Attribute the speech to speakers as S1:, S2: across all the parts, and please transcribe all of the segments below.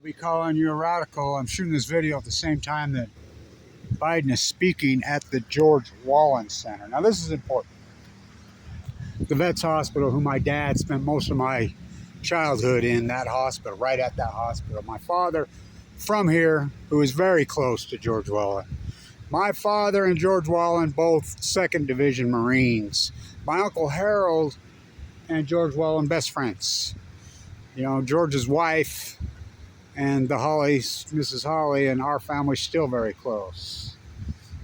S1: We calling you a radical. I'm shooting this video at the same time that Biden is speaking at the George WAHLEN Center. Now this is important. The Vets Hospital, who my dad spent most of my childhood in, that hospital, right at that hospital. My father from here, who is very close to George WAHLEN. My father and George WAHLEN, both 2nd Division Marines. My Uncle Harold and George WAHLEN, best friends. You know, George's wife and the Hollies, Mrs. Holly, and our family's still very close.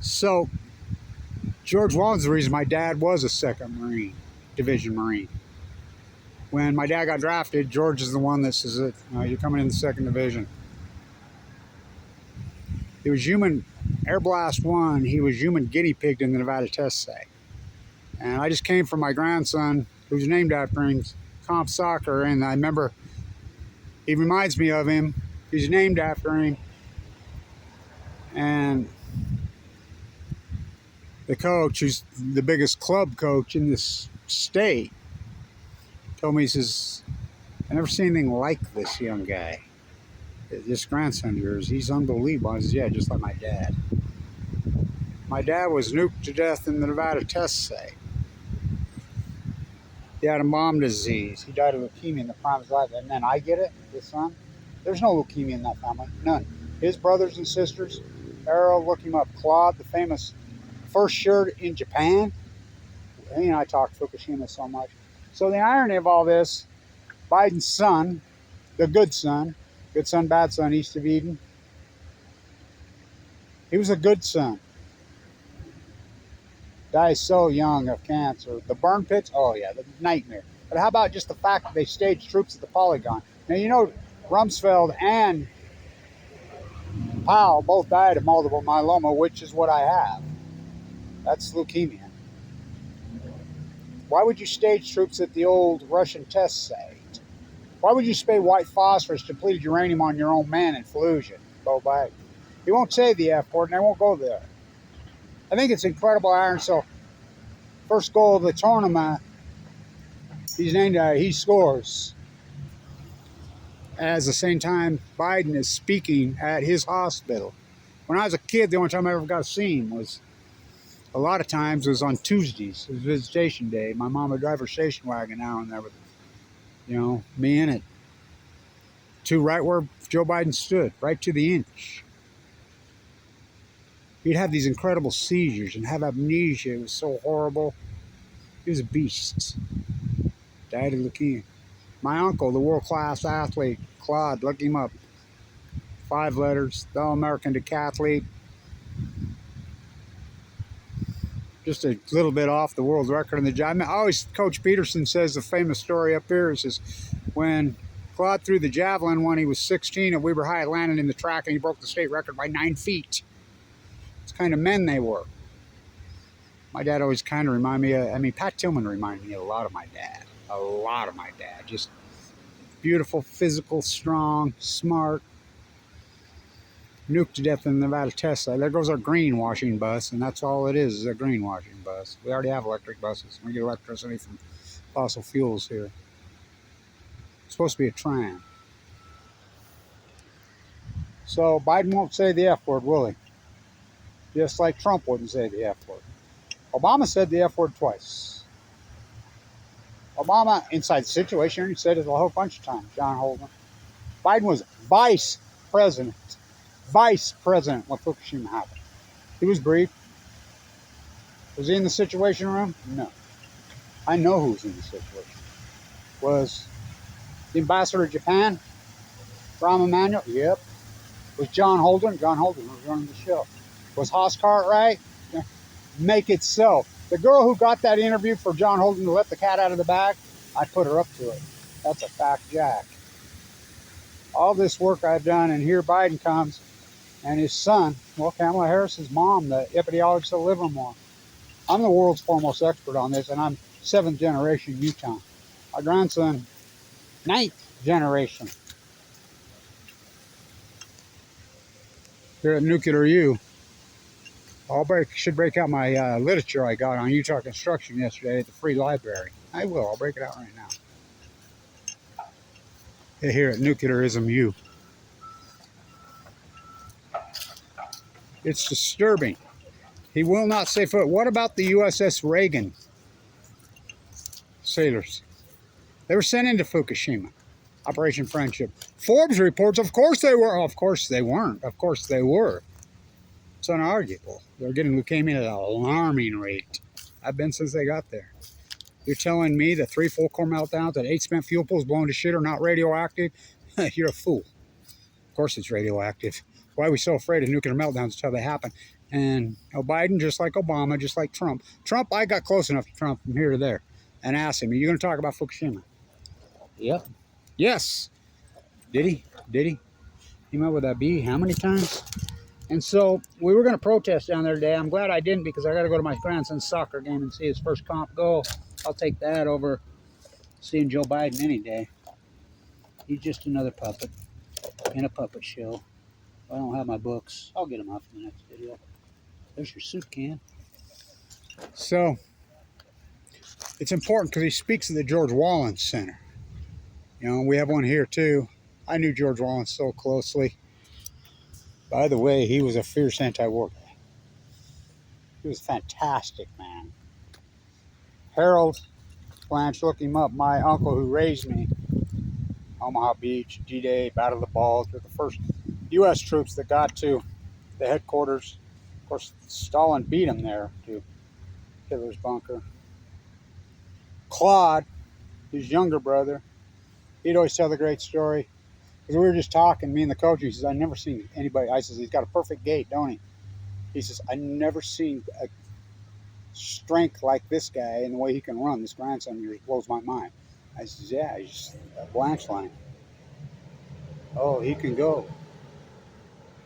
S1: So, George WAHLEN's the reason my dad was a 2nd Division Marine. When my dad got drafted, George is the one that says, you're coming in the 2nd Division. He was human, Air Blast 1, he was human guinea pigged in the Nevada test site. And I just came from my grandson, who's named after him, comp soccer, and I remember, he reminds me of him. He's named after him. And the coach, who's the biggest club coach in this state, told me, he says, I never seen anything like this young guy. This grandson of yours, he's unbelievable. I said, yeah, just like my dad. My dad was nuked to death in the Nevada test site. He had a mom disease. He died of leukemia in the prime of his life. And then I get it, his son. There's no leukemia in that family, none. His brothers and sisters, Errol, look him up. Claude, the famous first shirt in Japan. He and I talked Fukushima so much. So the irony of all this, Biden's son, the good son, bad son, east of Eden, he was a good son. Dies so young of cancer. The burn pits, oh yeah, the nightmare. But how about just the fact that they staged troops at the polygon? Now, you know, Rumsfeld and Powell both died of multiple myeloma, which is what I have. That's leukemia. Why would you stage troops at the old Russian test site? Why would you spray white phosphorus, depleted uranium on your own men in Fallujah? Go back. He won't say the F word, and they won't go there. I think it's incredible iron. So, first goal of the tournament, he's named, he scores. As the same time Biden is speaking at his hospital. When I was a kid, the only time I ever got to see him was, a lot of times, it was on Tuesdays. It was visitation day. My mom would drive her station wagon now and there with, you know, me in it. To right where Joe Biden stood, right to the inch. He'd have these incredible seizures and have amnesia. It was so horrible. He was a beast. Died of leukemia. My uncle, the world-class athlete, Claude, look him up. 5 letters, the All-American decathlete. Just a little bit off the world record in the job. I mean, always, Coach Peterson says the famous story up here is when Claude threw the javelin when he was 16 at Weber High, landed in the track, and he broke the state record by 9 feet. It's kind of men they were. My dad always kind of reminded me of, Pat Tillman reminded me a lot of my dad. A lot of my dad. Just beautiful, physical, strong, smart. Nuked to death in the Nevada test site. There goes our greenwashing bus, and that's all it is a greenwashing bus. We already have electric buses. We get electricity from fossil fuels here. It's supposed to be a tram. So Biden won't say the F word, will he? Just like Trump wouldn't say the F word. Obama said the F word twice. Obama, inside the Situation Room, said it a whole bunch of times, John Holden. Biden was vice president when Fukushima happened. He was briefed. Was he in the Situation Room? No. I know who was in the Situation. Was the ambassador to Japan, Rahm Emanuel? Yep. Was John Holden? John Holden was running the show. Was Haas Cartwright? Yeah. Make it so. The girl who got that interview for John Holden to let the cat out of the bag, I put her up to it. That's a fact, Jack. All this work I've done, and here Biden comes, and his son, well, Kamala Harris's mom, the epidemiologist of Livermore. I'm the world's foremost expert on this, and I'm 7th generation Utah. My grandson, 9th generation. Here at Nuclear U. Should break out my literature I got on Utah construction yesterday at the free library. I will. I'll break it out right now. Here at Nuclearism U. It's disturbing. He will not say foot. What about the U.S.S. REAGAN sailors? They were sent into Fukushima. Operation Friendship. Forbes reports, of course they were. Of course they weren't. Of course they were. It's unarguable. They're getting leukemia at an alarming rate. I've been since they got there. You're telling me that 3 full core meltdowns and 8 spent fuel pools blown to shit are not radioactive? You're a fool. Of course it's radioactive. Why are we so afraid of nuclear meltdowns until they happen? And Biden, just like Obama, just like Trump. Trump, I got close enough to Trump from here to there and asked him, are you going to talk about Fukushima? Yep. Yes. Did he? Did he? He met with that bee how many times? And so we were going to protest down there today. I'm glad I didn't because I got to go to my grandson's soccer game and see his first comp goal. I'll take that over seeing Joe Biden any day. He's just another puppet in a puppet show. I don't have my books. I'll get them out for the next video. There's your soup can. So it's important because he speaks at the George WAHLEN Center. You know, we have one here too. I knew George WAHLEN so closely. By the way, he was a fierce anti-war guy. He was a fantastic man. Harold Blanch, look him up. My uncle who raised me, Omaha Beach, D-Day, Battle of the Balls, were the first U.S. troops that got to the headquarters. Of course, Stalin beat him there to Hitler's bunker. Claude, his younger brother, he'd always tell the great story. Because we were just talking, me and the coach, he says, I've never seen anybody. I says, he's got a perfect gait, don't he? He says, I've never seen a strength like this guy and the way he can run. This grandson of yours blows my mind. I says, yeah, he's just a Blanch line. Oh, he can go.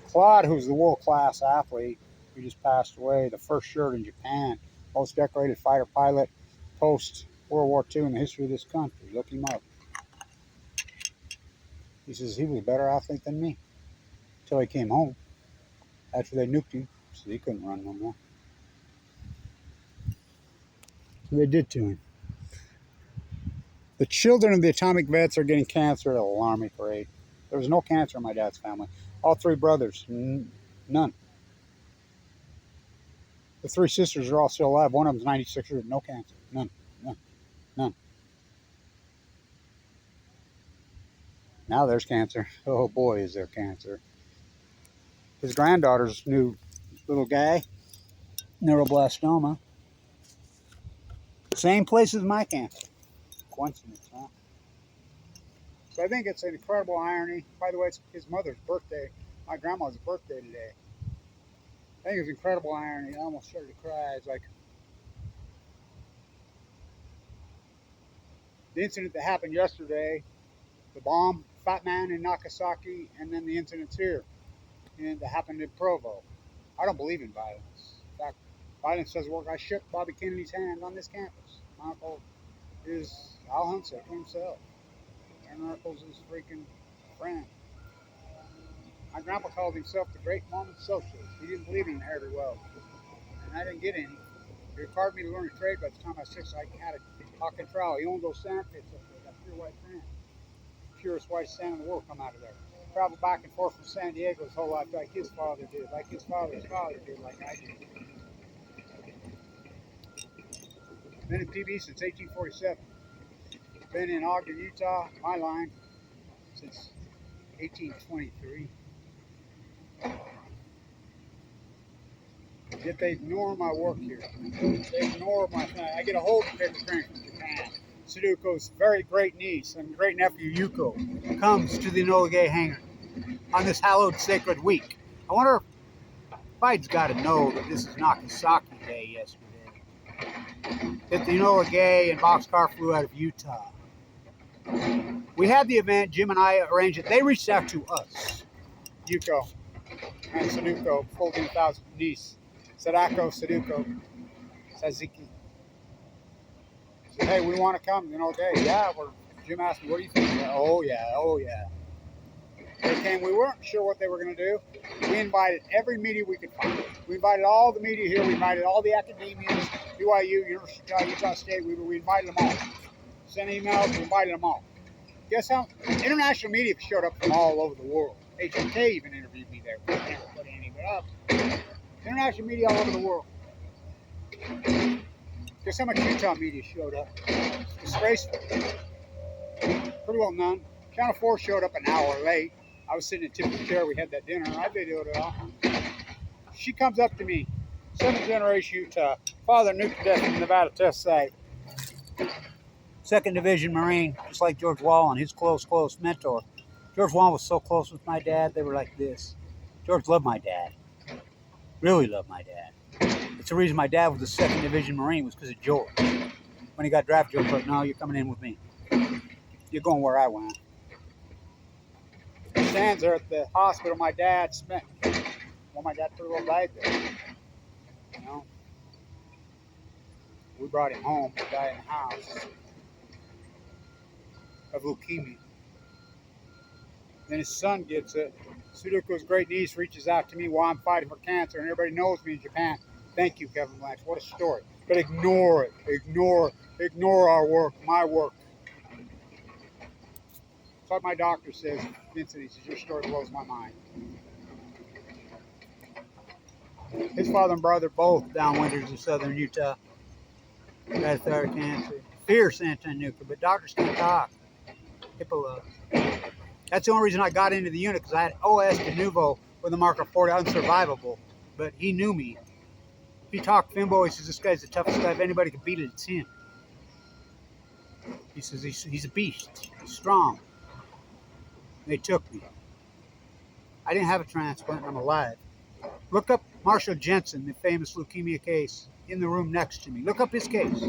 S1: Claude, who's the world-class athlete, who just passed away, the first shirt in Japan, most decorated fighter pilot post-World War II in the history of this country. Look him up. He says he was a better athlete than me until he came home. After they nuked him, so he couldn't run no more. So they did to him. The children of the atomic vets are getting cancer at an alarming rate. There was no cancer in my dad's family. All 3 brothers, none. The 3 sisters are all still alive. One of them's 96 years, no cancer. None, none, none. Now there's cancer. Oh boy, is there cancer. His granddaughter's new little guy, neuroblastoma. Same place as my cancer. Coincidence, huh? So I think it's an incredible irony. By the way, it's his mother's birthday. My grandma's birthday today. I think it's incredible irony. I almost started to cry. It's like the incident that happened yesterday, the bomb, Fat Man in Nagasaki, and then the incidents here and that happened in Provo. I don't believe in violence. In fact, violence doesn't work. I shook Bobby Kennedy's hand on this campus. My uncle is Al Hunsaker himself. Aaron Urkel's his freaking friend. My grandpa called himself the great Mormon socialist. He didn't believe in inherited wealth. And I didn't get any. He required me to learn a trade by the time I was 6. I had a hawk and trowel. He owned those sand pits up there, that pure white sand. Purest white sand in the world come out of there. Traveled back and forth from San Diego his whole life like his father did, like his father's father did, like I did. Been in PB since 1847. Been in Ogden, Utah, my line, since 1823. Yet they ignore my work here. They ignore my thing. I get a hold of paper crane from Japan. Sudoku's very great niece and great nephew Yuko comes to the Enola Gay hangar on this hallowed sacred week. I wonder if Biden's got to know that this is Nagasaki Day yesterday. That the Enola Gay and boxcar flew out of Utah. We had the event, Jim and I arranged it. They reached out to us, Yuko and Sudoku, Fulton 1000 niece, Sadako Sudoku, Saziki. Said, hey, we want to come, Gay. Yeah, Jim asked me, what do you think? Oh yeah. They came, we weren't sure what they were going to do. We invited every media we could find. We invited all the media here. We invited all the academians, BYU, University of Utah State. We invited them all. Sent emails, we invited them all. Guess how? International media showed up from all over the world. HMK even interviewed me there. I never put any of it up. International media all over the world. Guess how much Utah media showed up? It's disgraceful. Pretty well none. Channel 4 showed up an hour late. I was sitting in Tiffany's chair. We had that dinner. I videoed it all. She comes up to me. 7th generation Utah. Father nuked to death in the Nevada test site. 2nd Division Marine, just like George WAHLEN, his close mentor. George WAHLEN was so close with my dad, they were like this. George loved my dad. Really loved my dad. It's the reason my dad was the 2nd Division Marine was because of George. When he got drafted, George was like, no, you're coming in with me. You're going where I went. He stands there at the hospital my dad spent. Well, my dad pretty well died there. You know? We brought him home, he died in the house of leukemia. Then his son gets it. Sudoku's great niece reaches out to me while I'm fighting for cancer, and everybody knows me in Japan. Thank you, Kevin Blanch. What a story. But ignore it. Ignore our work, my work. That's what my doctor says. Vincent, he says, your story blows my mind. His father and brother, both downwinders in southern Utah, had thyroid cancer. Fierce anti-nuclear, but doctors can't talk. HIPAA loves. That's the only reason I got into the unit, because I had OS de Nouveau with a marker 40, unsurvivable. But he knew me. If he talked Fimbo, he says, this guy's the toughest guy. If anybody can beat it, it's him. He says, he's a beast. He's strong. They took me. I didn't have a transplant, and I'm alive. Look up Marshall Jensen, the famous leukemia case, in the room next to me. Look up his case.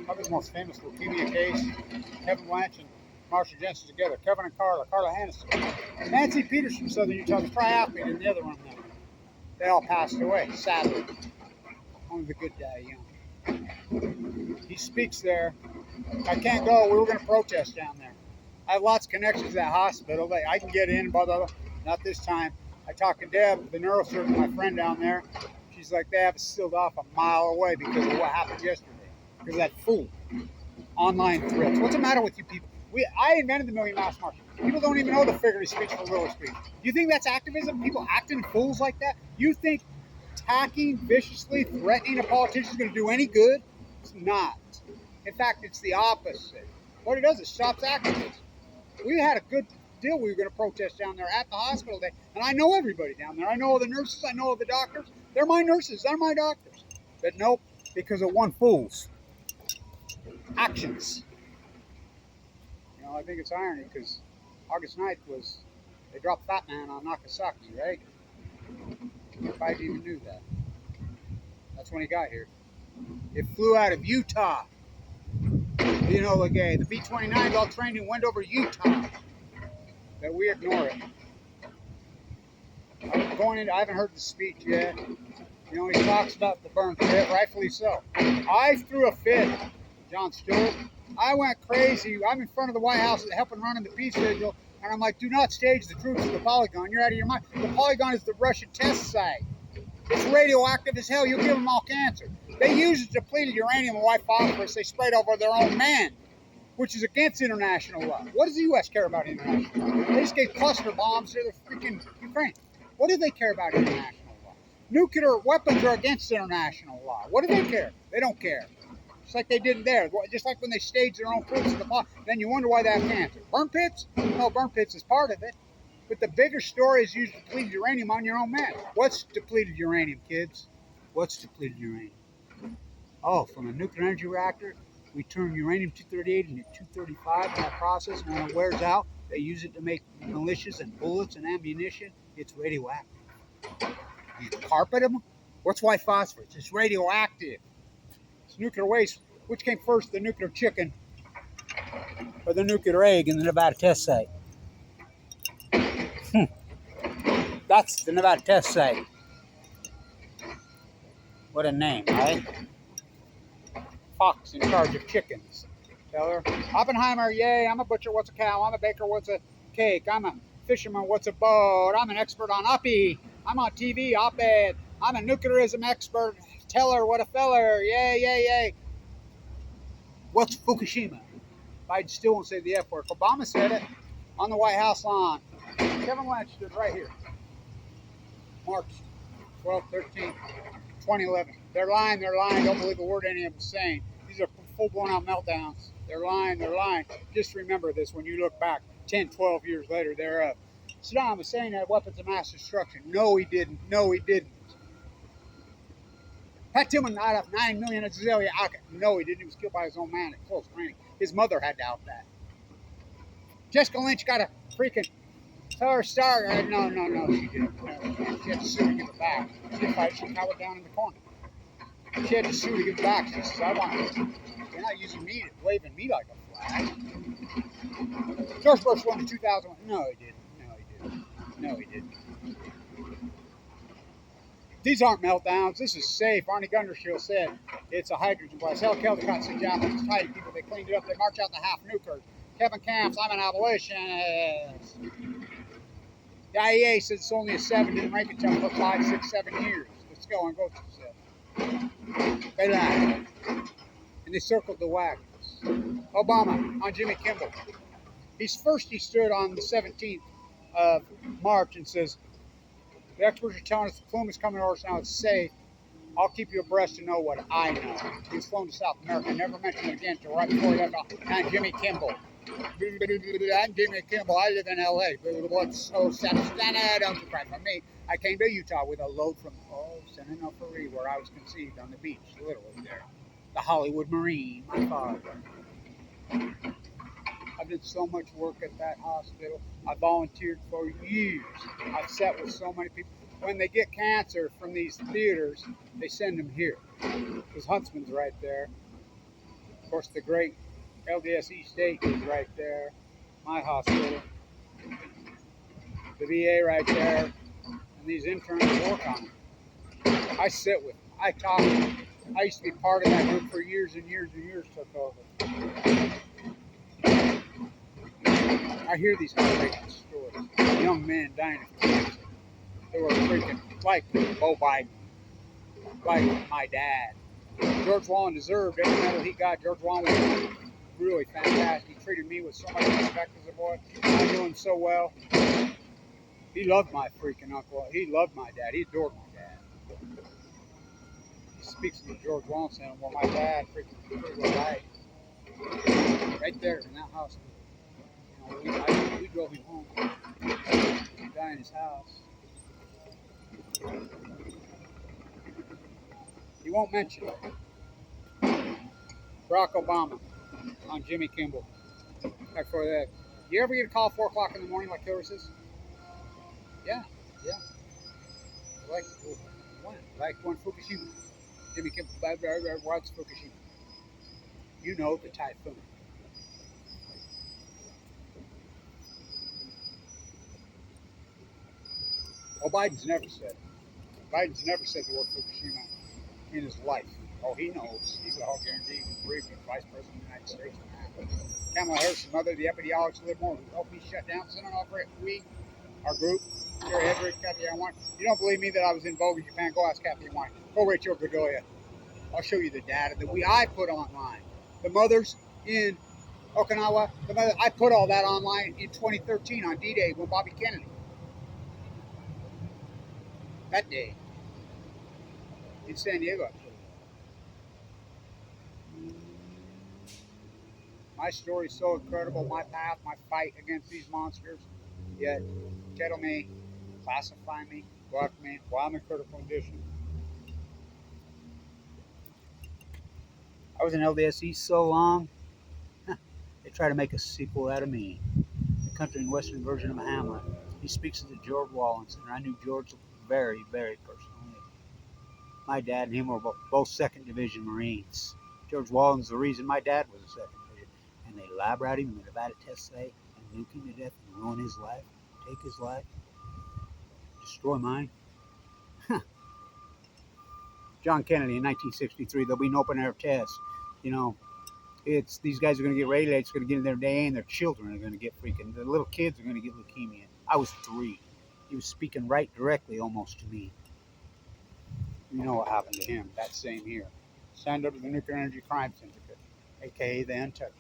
S1: Probably the most famous leukemia case. Kevin Blanch and Marshall Jensen together. Kevin and Carla Hennessy. Nancy Peters from Southern Utah, the triathlete in the other room there. They all passed away, sadly. Only the good die young. He speaks there. I can't go. We were going to protest down there. I have lots of connections to that hospital. I can get in, blah, blah, blah. Not this time. I talked to Deb, the neurosurgeon, my friend down there. She's like, they have it sealed off a mile away because of what happened yesterday. Because of that fool. Online threats. What's the matter with you people? I invented the million mass march. People don't even know the figurative speech from literal speech. You think that's activism? People acting fools like that? You think attacking, viciously threatening a politician is going to do any good? It's not. In fact, it's the opposite. What it does is stops activism. We had a good deal. We were going to protest down there at the hospital day, and I know everybody down there. I know all the nurses. I know all the doctors. They're my nurses. They're my doctors. But nope, because of one fool's actions. You know, I think it's irony because August 9th was, they dropped Fat Man on Nagasaki, right? If I even knew that. That's when he got here. It flew out of Utah. You know, like the B-29s all trained in Wendover, Utah. That we ignore it. I haven't heard the speech yet. You know, he talks about the burn pit, rightfully so. I threw a fit, John Stewart. I went crazy. I'm in front of the White House helping run in the peace vigil, and I'm like, do not stage the troops at the polygon. You're out of your mind. The polygon is the Russian test site. It's radioactive as hell. You'll give them all cancer. They use depleted uranium and white phosphorus they sprayed over their own men, which is against international law. What does the U.S. care about international law? They just gave cluster bombs to the freaking Ukraine. What do they care about international law? Nuclear weapons are against international law. What do they care? They don't care. Just like they did there. Just like when they staged their own troops in the pot. Then you wonder why they have cancer. Burn pits? No, burn pits is part of it. But the bigger story is use depleted uranium on your own men. What's depleted uranium, kids? What's depleted uranium? Oh, from a nuclear energy reactor, we turn uranium-238 into 235 in that process. When it wears out, they use it to make militias and bullets and ammunition. It's radioactive. You carpet them? What's white phosphorus? It's radioactive. It's nuclear waste. Which came first, the nuclear chicken or the nuclear egg in the Nevada test site? That's the Nevada test site. What a name, right? Fox in charge of chickens. Tell her, Oppenheimer, yay, I'm a butcher, what's a cow? I'm a baker, what's a cake? I'm a fisherman, what's a boat? I'm an expert on uppie. I'm on TV, op-ed. I'm a nuclearism expert. Tell her, what a feller, yay, yay, yay. What's Fukushima? Biden still won't say the F word. Obama said it on the White House lawn. Kevin Blanch stood right here. March 12th, 13th, 2011. They're lying. Don't believe a word any of them saying. These are full-blown out meltdowns. They're lying. Just remember this when you look back 10, 12 years later. Saddam Hussein had weapons of mass destruction. No, he didn't. Pat Tillman out of 9 million Azalea. No, he didn't. He was killed by his own man at close range. His mother had to out that. Jessica Lynch got a freaking star. No, she didn't. She had to sue to give it back. She cowered down in the corner. She had to sue to give it back. She says, I want it. You're not using me, waving me like a flag. George Bush won in 2001. No, he didn't. These aren't meltdowns. This is safe. Arnie Gundershield said it's a hydrogen blast. Hell, Caldecott said Japanese tidy people. They cleaned it up. They march out the half nukers. Kevin Camps, I'm an abolitionist. The IEA says it's only a 7. Didn't rank it for 5, 6, 7 years. Let's go and go to 7. They lied. And they circled the wagons. Obama on Jimmy Kimmel. He stood on the 17th of March and says, the experts are telling us the plume is coming over us now. It's safe. I'll keep you abreast to know what I know. He was flown to South America. Never mentioned it again until right before he left off. I'm Jimmy Kimmel. I'm Jimmy Kimmel. I live in L.A. What's so sad? Don't you cry for me. I came to Utah with a load from Santa Fe, where I was conceived on the beach, literally there. The Hollywood Marine, my father. I did so much work at that hospital. I volunteered for years. I've sat with so many people. When they get cancer from these theaters, they send them here. Because Huntsman's right there. Of course, the great LDSE State is right there. My hospital. The VA right there. And these interns work on them. I sit with them. I talk to them. I used to be part of that group for years and years and years, took over. I hear these heartbreaking stories. Young men dying of cancer. They were freaking like Bo Biden, like my dad. George WAHLEN deserved every medal he got. George WAHLEN was really fantastic. He treated me with so much respect as a boy. I knew him so well. He loved my freaking uncle. He loved my dad. He adored my dad. He speaks to George WAHLEN saying, well, my dad freaking died right there in that house. We drove him home. He died in his house. He won't mention it. Barack Obama on Jimmy Kimmel. Before that, you ever get a call at 4 o'clock in the morning like Hillary says? Yeah. Like when Fukushima. Jimmy Kimmel. What's Fukushima? You know, the typhoon. Well, Biden's never said the word Fukushima in his life. Oh, he knows. He's all guaranteed. He's briefing Vice President of the United States. Kamala Harris, mother of the epidemiologist, Liv Moore, who helped me shut down Senator our group, Jerry Hedrick, Kathy Wine. You don't believe me that I was in vogue in Japan? Go ask Kathy Wine. Go Rachel Bedoya. I'll show you the data that I put online. The mothers in Okinawa, I put all that online in 2013 on D-Day with Bobby Kennedy. That day in San Diego. My story is so incredible, my path, my fight against these monsters, yet kettle me, classify me, block me while I'm in critical condition. I was in LDSE so long, they try to make a sequel out of me. The country and western version of Hamlet. He speaks of the George WAHLEN Center. I knew George very, very personally. My dad and him were both 2nd Division Marines. George WAHLEN's the reason my dad was a 2nd Division. And they lab rat him in the Nevada test site and nuke him to death and ruin his life, take his life, destroy mine. John Kennedy in 1963, there'll be an open air test. You know, these guys are going to get radiated. It's going to get in their day, and their children are going to get freaking. The little kids are going to get leukemia. I was 3. He was speaking right directly almost to me. You know what happened to him that same year. Signed up to the Nuclear Energy Crime Syndicate, a.k.a. the Untouchables.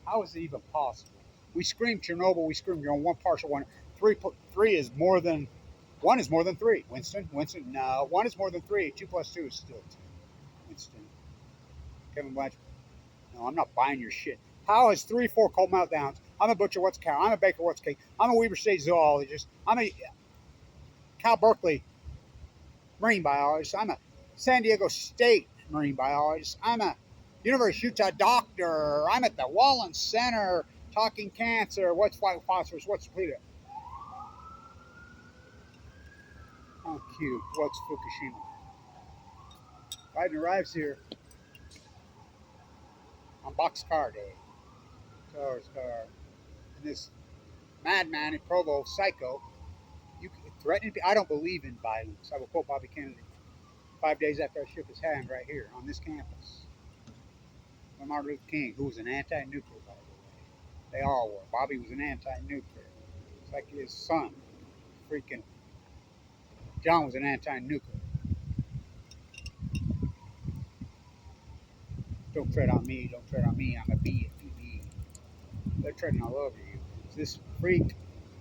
S1: How is it even possible We scream Chernobyl. We scream you're on one partial one. Three is more than one is more than three. Winston, no, one is more than three. 2 plus 2 is still two. Winston, Kevin Blanch, no, I'm not buying your shit. How is 3-4 cold meltdowns? I'm a butcher. What's a cow? I'm a baker. What's cake? I'm a Weber State zoologist. I'm a Cal Berkeley marine biologist. I'm a San Diego State marine biologist. I'm a University of Utah doctor. I'm at the WAHLEN Center talking cancer. What's white phosphorus? What's depleted? Oh, cute. What's Fukushima? Biden arrives here on Boxcar Day. Car. And this madman in Provo, psycho, you threatening. I don't believe in violence. I will quote Bobby Kennedy 5 days after I shook his hand right here on this campus. When Martin Luther King, who was an anti-nuclear, by the way. They all were. Bobby was an anti-nuclear. It's like his son, freaking John, was an anti-nuclear. Don't tread on me. Don't tread on me. I'm a B at PB. They're treading all over you. This freak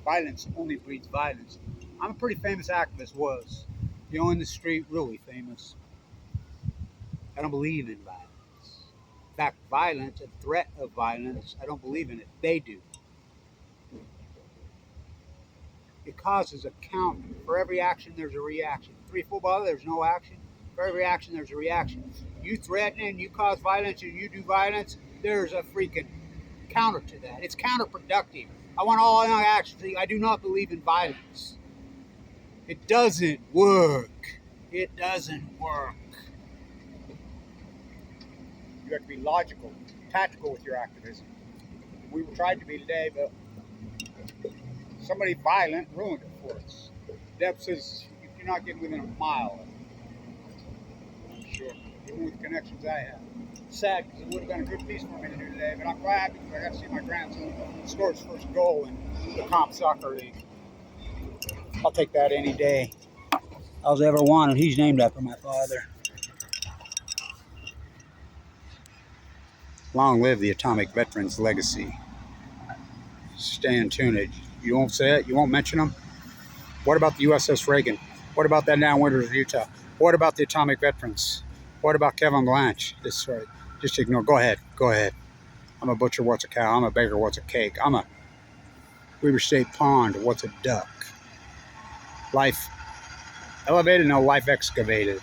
S1: violence only breeds violence. I'm a pretty famous activist, was. You know, in the street, really famous. I don't believe in violence. In fact, violence, a threat of violence, I don't believe in it. They do. It causes a counter. For every action, there's a reaction. 3 football, there's no action. For every action, there's a reaction. You threaten and you cause violence and you do violence, there's a freaking counter to that. It's counterproductive. I want all out action. I do not believe in violence. It doesn't work. It doesn't work. You have to be logical, tactical with your activism. We tried to be today, but somebody violent ruined it for us. Deb says if you're not getting within a mile of it, I'm sure, even with the connections I have. Sad because it would have been a good piece for me to do today, but I'm glad because I got to see my grandson score his first goal in the comp soccer league. I'll take that any day. I was ever wanted. He's named after my father. Long live the atomic veterans' legacy. Stay in tunage. You won't say it? You won't mention them? What about the U.S.S. REAGAN? What about that Downwinders of Utah? What about the atomic veterans? What about Kevin Blanch? Just ignore. Go ahead. Go ahead. I'm a butcher. What's a cow? I'm a baker. What's a cake? I'm a Weber State pond. What's a duck? Life elevated? No, life excavated.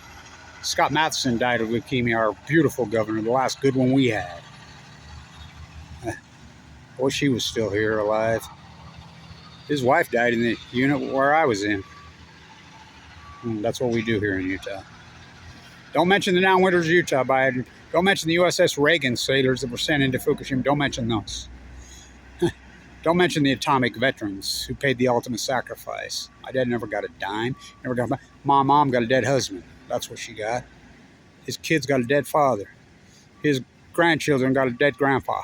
S1: Scott Matheson died of leukemia, our beautiful governor, the last good one we had. I wish he was still here alive. His wife died in the unit where I was in. That's what we do here in Utah. Don't mention the Downwinders of Utah, Biden. Don't mention the U.S.S. REAGAN sailors that were sent into Fukushima. Don't mention those. Don't mention the atomic veterans who paid the ultimate sacrifice. My dad never got a dime. Never got. My mom got a dead husband. That's what she got. His kids got a dead father. His grandchildren got a dead grandpa.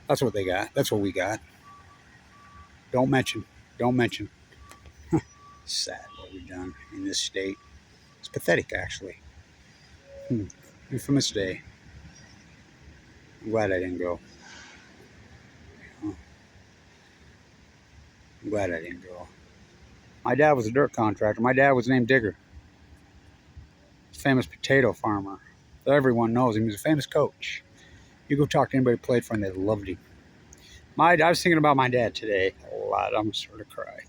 S1: That's what they got. That's what we got. Don't mention. Don't mention. Sad what we've done in this state. It's pathetic, actually. Infamous day. I'm glad I didn't go. I'm glad I didn't go. My dad was a dirt contractor. My dad was named Digger. He's a famous potato farmer. Everyone knows him. He was a famous coach. You go talk to anybody who played for him, they loved him. I was thinking about my dad today a lot. I'm sort of cry.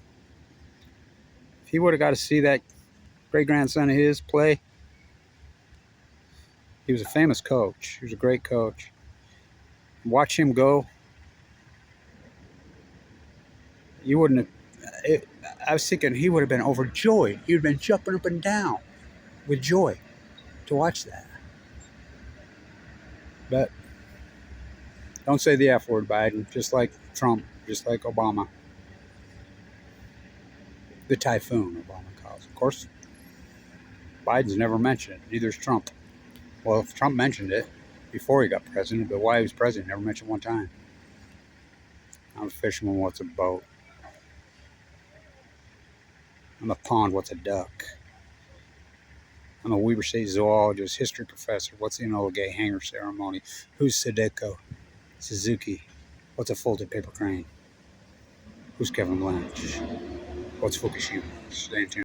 S1: If he would have got to see that great-grandson of his play, he was a famous coach. He was a great coach. Watch him go. You wouldn't have... I was thinking he would have been overjoyed. He would have been jumping up and down with joy to watch that. But don't say the F word, Biden, just like Trump, just like Obama. The typhoon, Obama calls. Of course, Biden's never mentioned it. Neither's Trump. Well, if Trump mentioned it before he got president, but while he was president, never mentioned one time. I'm a fisherman, what's a boat? I'm a pond, what's a duck? I'm a Weber State zoologist, history professor. What's the Enola Gay hanger ceremony? Who's Sadeko? Suzuki. What's a folded paper crane? Who's Kevin Blanch? What's Fukushima? Stay tuned.